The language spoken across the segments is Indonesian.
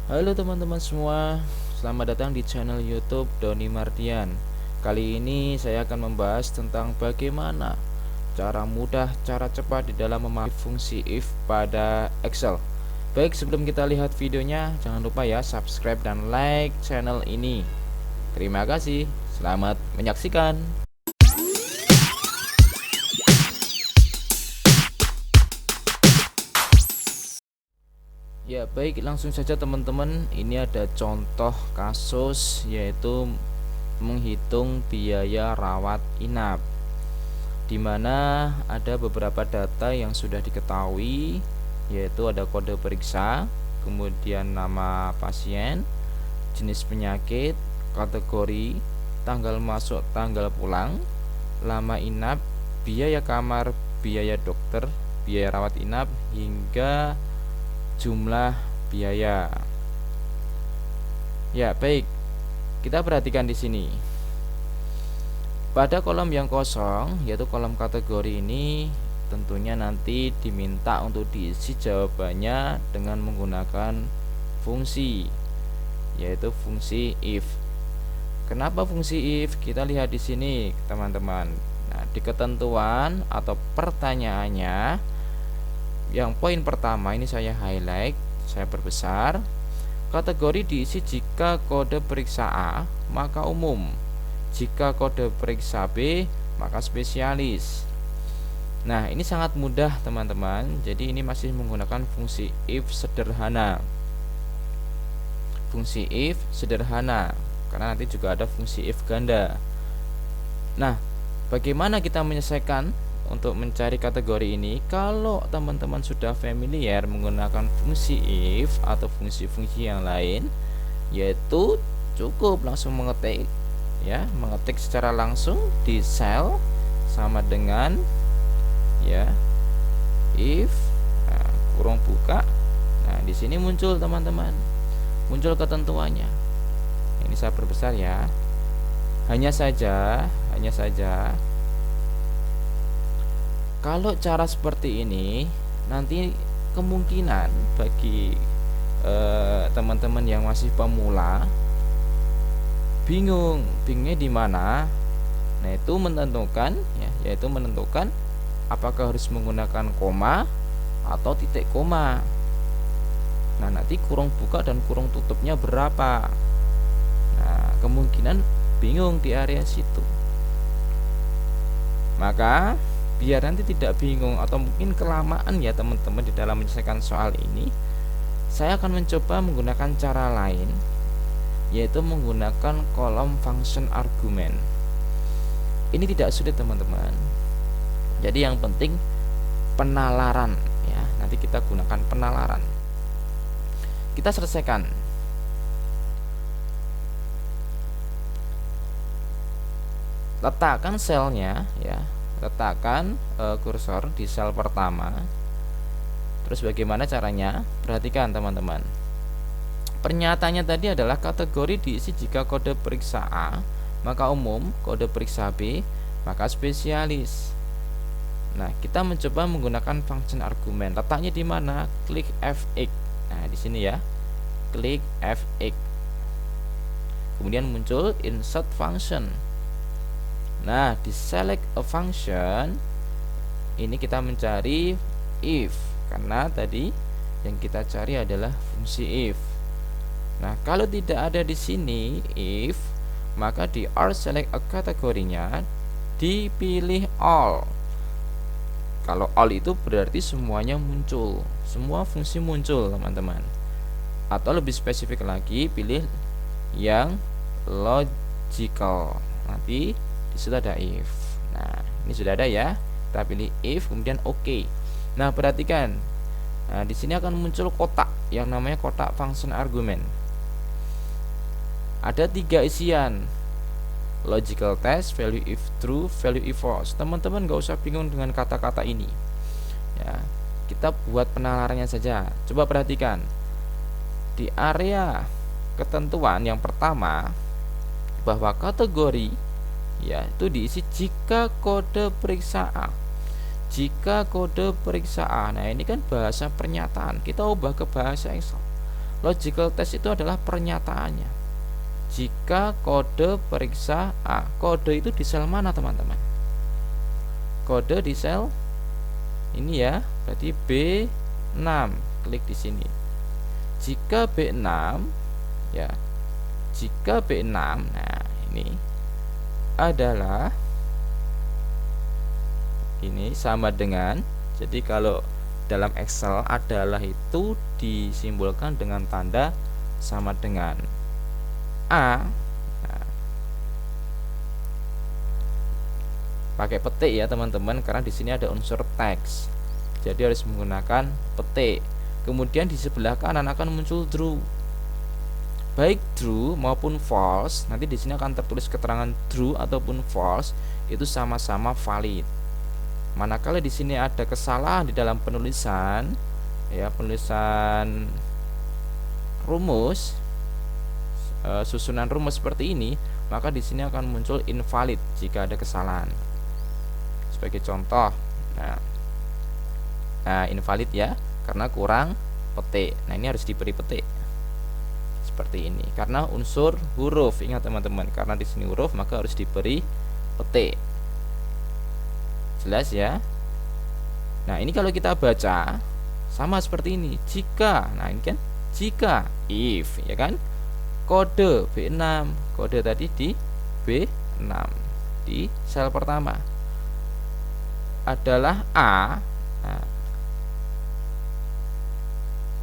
Halo teman-teman semua, selamat datang di channel YouTube Doni Mardian. Kali ini saya akan membahas tentang bagaimana cara mudah, cara cepat di dalam memahami fungsi if pada Excel. Baik, sebelum kita lihat videonya, jangan lupa ya subscribe dan like channel ini. Terima kasih, selamat menyaksikan. Ya baik, langsung saja teman-teman. Ini ada contoh kasus, yaitu menghitung biaya rawat inap, di mana ada beberapa data yang sudah diketahui, yaitu ada kode periksa, kemudian nama pasien, jenis penyakit, kategori, tanggal masuk, tanggal pulang, lama inap, biaya kamar, biaya dokter, biaya rawat inap, hingga jumlah biaya. Ya, baik. Kita perhatikan di sini. Pada kolom yang kosong, yaitu kolom kategori ini, tentunya nanti diminta untuk diisi jawabannya dengan menggunakan fungsi, yaitu fungsi if. Kenapa fungsi if? Kita lihat di sini, teman-teman. Nah, di ketentuan atau pertanyaannya, yang poin pertama ini saya highlight, saya perbesar. Kategori diisi jika kode periksa A, maka umum. Jika kode periksa B, maka spesialis. Nah, ini sangat mudah teman-teman. Jadi ini masih menggunakan fungsi if sederhana. Fungsi if sederhana, karena nanti juga ada fungsi if ganda. Nah, bagaimana kita menyelesaikan untuk mencari kategori ini? Kalau teman-teman sudah familiar menggunakan fungsi if atau fungsi-fungsi yang lain, yaitu cukup langsung mengetik, ya, mengetik secara langsung di sel sama dengan, ya, if, nah, kurung buka. Nah, di sini muncul teman-teman, muncul ketentuannya. Ini saya perbesar ya. Hanya saja kalau cara seperti ini, nanti kemungkinan bagi teman-teman yang masih pemula bingungnya di mana. Nah, itu menentukan, ya, yaitu menentukan apakah harus menggunakan koma atau titik koma. Nah, nanti kurung buka dan kurung tutupnya berapa. Nah, kemungkinan bingung di area situ. Maka biar nanti tidak bingung atau mungkin kelamaan ya teman-teman di dalam menyelesaikan soal ini, saya akan mencoba menggunakan cara lain, yaitu menggunakan kolom function argument. Ini tidak sulit teman-teman. Jadi yang penting penalaran, ya. Nanti kita gunakan penalaran. Kita selesaikan. Letakkan selnya, ya. Letakkan kursor di sel pertama. Terus bagaimana caranya? Perhatikan teman-teman. Pernyataannya tadi adalah kategori diisi jika kode periksa A, maka umum, kode periksa B, maka spesialis. Nah, kita mencoba menggunakan function argumen. Letaknya di mana? Klik F8. Nah, di sini ya. Klik F8. Kemudian muncul insert function. Nah, di select a function ini kita mencari if, karena tadi yang kita cari adalah fungsi if. Nah, kalau tidak ada di sini if, maka di R select a kategorinya dipilih all. Kalau all itu berarti semuanya muncul, semua fungsi muncul teman-teman. Atau lebih spesifik lagi, pilih yang logical. Nanti sudah ada if. Nah, ini sudah ada ya. Kita pilih if, kemudian oke. Nah, perhatikan. Nah, di sini akan muncul kotak yang namanya kotak function argument. Ada 3 isian. Logical test, value if true, value if false. Teman-teman nggak usah bingung dengan kata-kata ini. Ya, kita buat penalarannya saja. Coba perhatikan. Di area ketentuan yang pertama, bahwa kategori, ya, itu diisi jika kode periksa A. Jika kode periksa A. Nah, ini kan bahasa pernyataan, kita ubah ke bahasa Excel. Logical test itu adalah pernyataannya. Jika kode periksa A, kode itu di sel mana teman-teman? Kode di sel ini ya, berarti B6. Klik di sini. Jika B6 ya, jika B6, nah ini adalah ini sama dengan, jadi kalau dalam Excel adalah itu disimbolkan dengan tanda sama dengan A. Nah, pakai petik ya teman-teman, karena di sini ada unsur teks, jadi harus menggunakan petik. Kemudian di sebelah kanan akan muncul true. Baik true maupun false, nanti di sini akan tertulis keterangan true ataupun false, itu sama-sama valid. Manakala di sini ada kesalahan di dalam penulisan, ya penulisan rumus, susunan rumus seperti ini, maka di sini akan muncul invalid jika ada kesalahan. Sebagai contoh, nah invalid ya, karena kurang petik. Nah ini harus diberi petik seperti ini, karena unsur huruf. Ingat teman-teman, karena di sini huruf maka harus diberi petik. Jelas ya. Nah ini kalau kita baca sama seperti ini. Jika, nah ini kan jika, if ya kan, kode B6, kode tadi di B6 di sel pertama adalah A. Nah,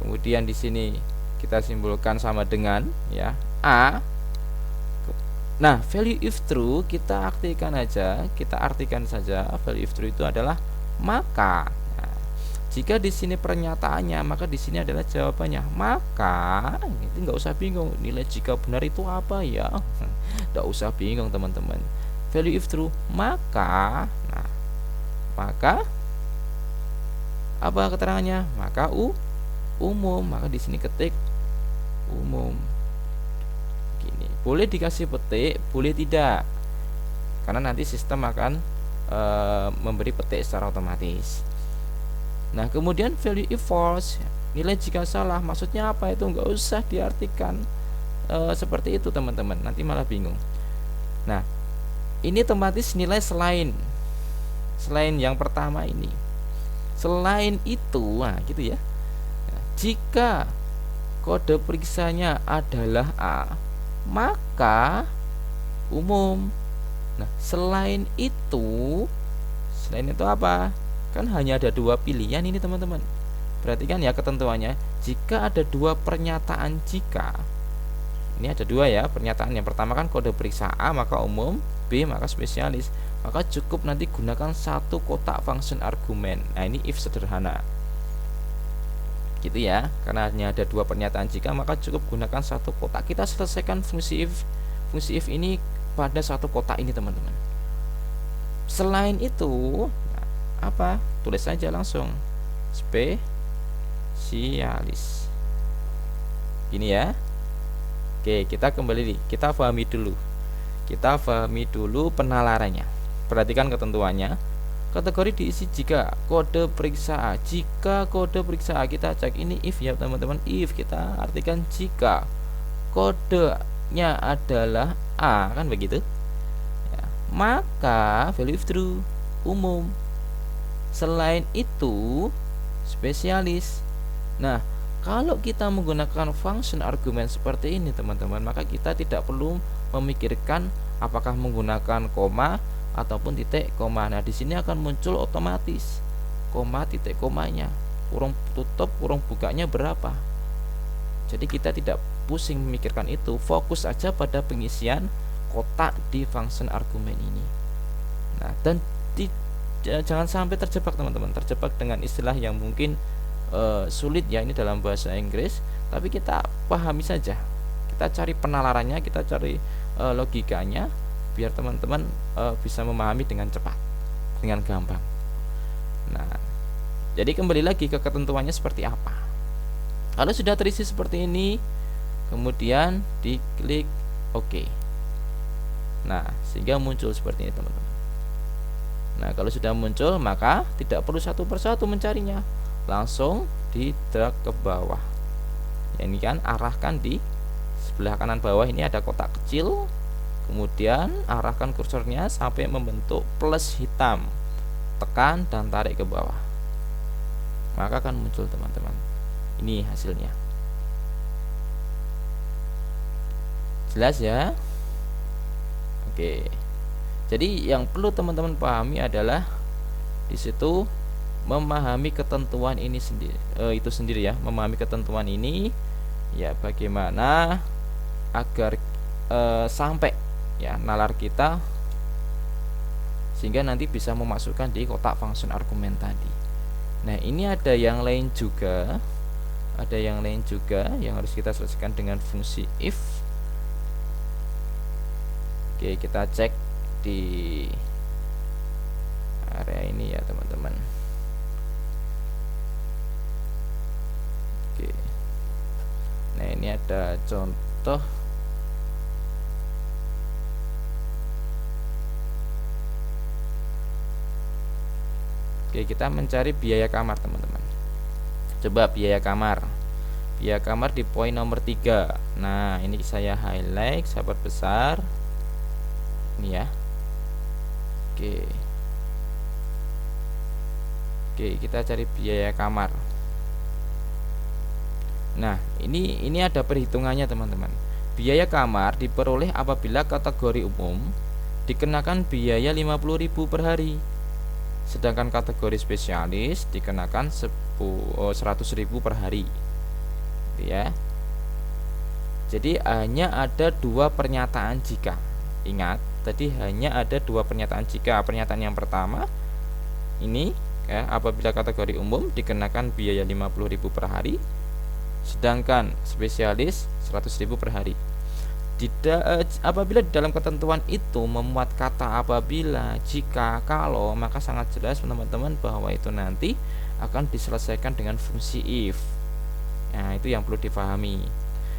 kemudian di sini kita simbolkan sama dengan ya A. Nah, value if true kita artikan saja value if true itu adalah maka. Nah, jika di sini pernyataannya, maka di sini adalah jawabannya. Maka itu nggak usah bingung, nilai jika benar itu apa ya? Nggak usah bingung teman-teman. Value if true maka, nah, maka apa keterangannya? Maka umum. Maka di sini ketik umum. Gini. Boleh dikasih petik, boleh tidak, karena nanti sistem akan memberi petik secara otomatis. Nah kemudian value if false, nilai jika salah, maksudnya apa itu? Nggak usah diartikan seperti itu teman-teman, nanti malah bingung. Nah ini otomatis nilai selain yang pertama ini. Selain itu, nah gitu ya. Jika kode periksanya adalah A, maka umum. Nah selain itu apa? Kan hanya ada dua pilihan ini teman-teman. Perhatikan ya ketentuannya. Jika ada dua pernyataan jika, ini ada dua ya pernyataan. Yang pertama kan kode periksa A maka umum, B maka spesialis. Maka cukup nanti gunakan satu kotak function argumen. Nah ini if sederhana gitu ya, karena hanya ada dua pernyataan jika, maka cukup gunakan satu kotak. Kita selesaikan fungsi if ini pada satu kotak ini teman-teman. Selain itu, nah, apa? Tulis saja langsung spesialis. Gini ya. Oke, kita kembali, kita pahami dulu penalarannya. Perhatikan ketentuannya. Kategori diisi jika kode periksa A. Jika kode periksa A, kita cek ini if ya teman-teman. If kita artikan jika kodenya adalah A, kan begitu ya, maka value if true umum. Selain itu spesialis. Nah kalau kita menggunakan function argumen seperti ini teman-teman, maka kita tidak perlu memikirkan apakah menggunakan koma ataupun titik koma. Nah di sini akan muncul otomatis koma, titik komanya, kurung tutup, kurung bukanya berapa. Jadi kita tidak pusing memikirkan itu, fokus aja pada pengisian kotak di function argumen ini. Nah dan jangan sampai terjebak teman-teman, terjebak dengan istilah yang mungkin sulit ya ini dalam bahasa Inggris, tapi kita pahami saja, kita cari penalarannya, kita cari logikanya, biar teman-teman bisa memahami dengan cepat, dengan gampang. Nah, jadi kembali lagi ke ketentuannya seperti apa. Kalau sudah terisi seperti ini, kemudian diklik OK. Nah, sehingga muncul seperti ini teman-teman. Nah, kalau sudah muncul, maka tidak perlu satu persatu mencarinya, langsung di drag ke bawah. Ya, ini kan arahkan di sebelah kanan bawah, ini ada kotak kecil, kemudian arahkan kursornya sampai membentuk plus hitam, tekan dan tarik ke bawah, maka akan muncul teman-teman. Ini hasilnya. Jelas ya? Oke. Jadi yang perlu teman-teman pahami adalah di situ memahami ketentuan ini sendiri, itu sendiri ya, memahami ketentuan ini ya, bagaimana agar sampai ya nalar kita, sehingga nanti bisa memasukkan di kotak function argumen tadi. Nah, ini ada yang lain juga, yang harus kita selesaikan dengan fungsi if. Oke, kita cek di area ini ya teman-teman. Oke. Nah, ini ada contoh. Oke, kita mencari biaya kamar teman-teman. Coba biaya kamar di poin nomor 3. Nah, ini saya highlight, saya perbesar ini ya. Oke, kita cari biaya kamar. Nah, ini ada perhitungannya teman-teman. Biaya kamar diperoleh apabila kategori umum dikenakan biaya 50.000 per hari, sedangkan kategori spesialis dikenakan 100.000 per hari, ya. Jadi hanya ada 2 pernyataan jika. Ingat, tadi hanya ada 2 pernyataan jika. Pernyataan yang pertama ini ya, apabila kategori umum dikenakan biaya 50.000 per hari, sedangkan spesialis 100.000 per hari. Apabila di dalam ketentuan itu memuat kata apabila, jika, kalau, maka sangat jelas teman-teman bahwa itu nanti akan diselesaikan dengan fungsi if. Nah, itu yang perlu dipahami.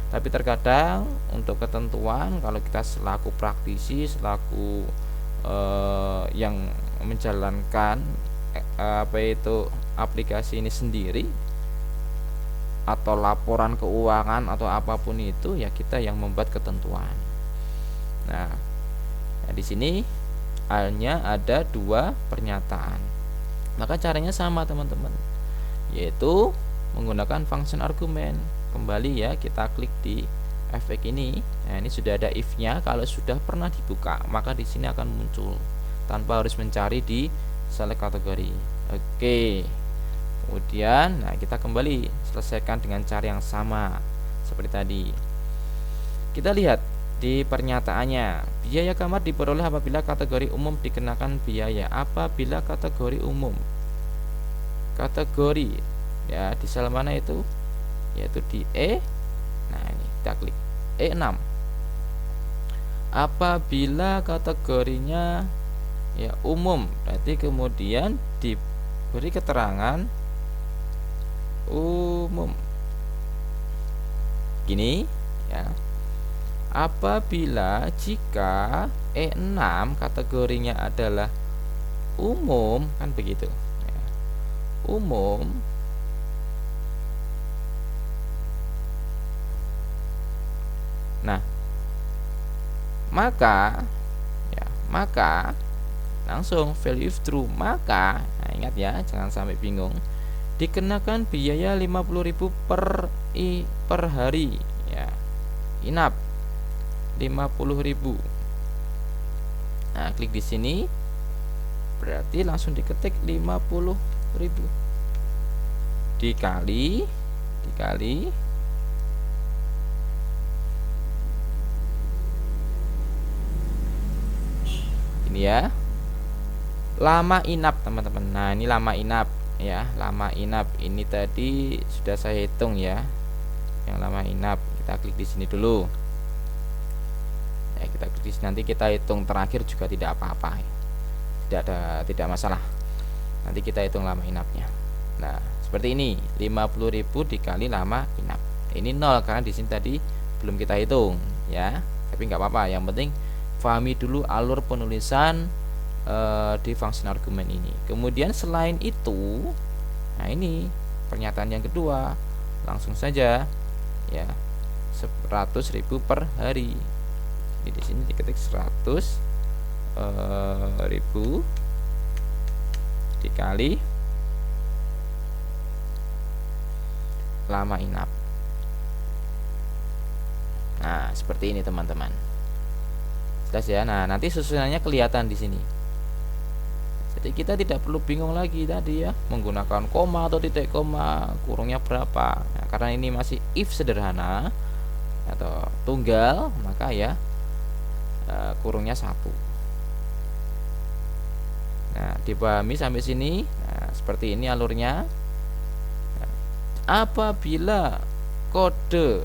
Tapi terkadang untuk ketentuan, kalau kita selaku praktisi, selaku yang menjalankan aplikasi ini sendiri, atau laporan keuangan atau apapun itu, ya kita yang membuat ketentuan. Nah, di sini hanya ada 2 pernyataan. Maka caranya sama teman-teman, yaitu menggunakan function argumen. Kembali ya, kita klik di efek ini. Nah, ini sudah ada if-nya. Kalau sudah pernah dibuka, maka di sini akan muncul tanpa harus mencari di select kategori. Oke. Kemudian, nah, kita kembali selesaikan dengan cara yang sama seperti tadi. Kita lihat di pernyataannya, biaya kamar diperoleh apabila kategori umum dikenakan biaya. Apabila kategori umum, kategori ya di sel mana itu? Yaitu di E. Nah, ini kita klik E6. Apabila kategorinya ya umum, berarti kemudian diberi keterangan umum. Gini ya. Apabila jika E6 kategorinya adalah umum, kan begitu ya. Umum, nah, maka langsung value if true, maka, nah, ingat ya, jangan sampai bingung, dikenakan biaya 50.000 per hari ya. Inap 50.000. Nah, klik di sini, berarti langsung diketik 50.000 dikali ini ya, lama inap teman-teman. Nah, ini lama inap ya, lama inap ini tadi sudah saya hitung ya, yang lama inap. Kita klik di sini dulu ya, kita klik di sini, nanti kita hitung terakhir juga tidak apa-apa, tidak masalah, nanti kita hitung lama inapnya. Nah, seperti ini, 50.000 dikali lama inap, ini 0 karena di sini tadi belum kita hitung ya, tapi nggak apa-apa, yang penting pahami dulu alur penulisan di function argumen ini. Kemudian selain itu, nah ini pernyataan yang kedua, langsung saja ya, 100.000 per hari. Jadi di sini diketik 100.000 dikali lama inap. Nah, seperti ini teman-teman. Jelas ya. Nah, nanti susunannya kelihatan di sini. Jadi kita tidak perlu bingung lagi tadi ya, menggunakan koma atau titik koma, kurungnya berapa. Nah, karena ini masih if sederhana atau tunggal, maka ya kurungnya 1. Nah, dipahami sampai sini. Nah, seperti ini alurnya. Nah, apabila kode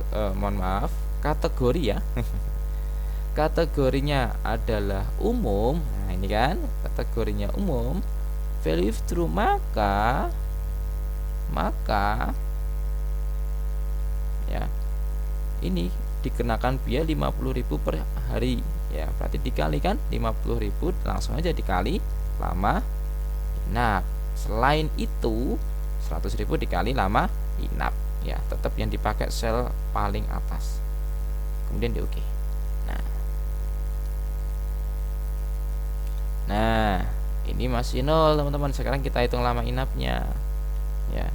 kategori ya kategorinya adalah umum, nah ini kan kategorinya umum, value if true, maka ya ini dikenakan biaya 50.000 per hari ya, berarti dikalikan 50.000, langsung aja dikali lama inap. Selain itu 100.000 dikali lama inap ya, tetap yang dipakai sel paling atas, kemudian di oke. Nah, ini masih 0 teman-teman. Sekarang kita hitung lama inapnya ya,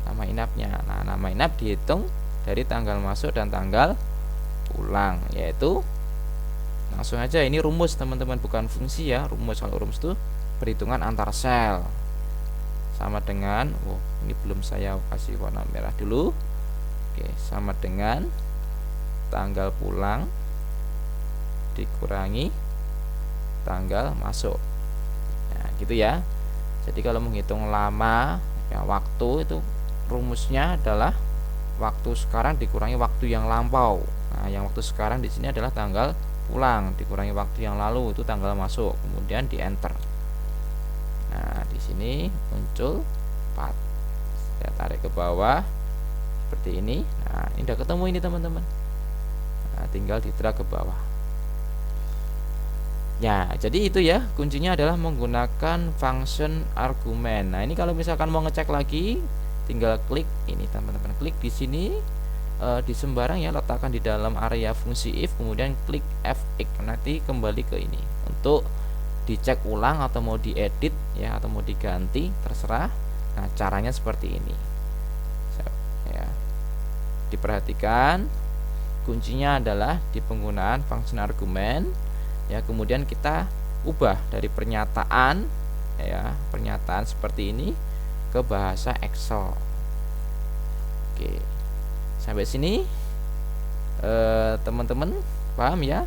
lama inapnya. Nah, lama inap dihitung dari tanggal masuk dan tanggal pulang, yaitu langsung aja, ini rumus teman-teman, bukan fungsi ya. Rumus, kalau rumus itu perhitungan antar sel, sama dengan ini belum saya kasih warna merah dulu. Oke, sama dengan tanggal pulang dikurangi tanggal masuk. Nah, gitu ya. Jadi kalau menghitung lama ya, waktu itu rumusnya adalah waktu sekarang dikurangi waktu yang lampau. Nah, yang waktu sekarang di sini adalah tanggal pulang dikurangi waktu yang lalu, itu tanggal masuk, kemudian di enter. Nah, di sini muncul 4. Saya tarik ke bawah seperti ini. Nah, ini udah ketemu ini teman-teman. Nah, tinggal di-drag ke bawah. Ya, jadi itu ya, kuncinya adalah menggunakan function argumen. Nah, ini kalau misalkan mau ngecek lagi, tinggal klik ini teman-teman, klik di sini di sembarang ya, letakkan di dalam area fungsi if, kemudian klik fx, nanti kembali ke ini untuk dicek ulang atau mau diedit ya, atau mau diganti, terserah. Nah, caranya seperti ini ya. Diperhatikan, kuncinya adalah di penggunaan function argumen ya, kemudian kita ubah dari pernyataan ya, pernyataan seperti ini ke bahasa Excel. Oke, sampai sini teman-teman paham ya?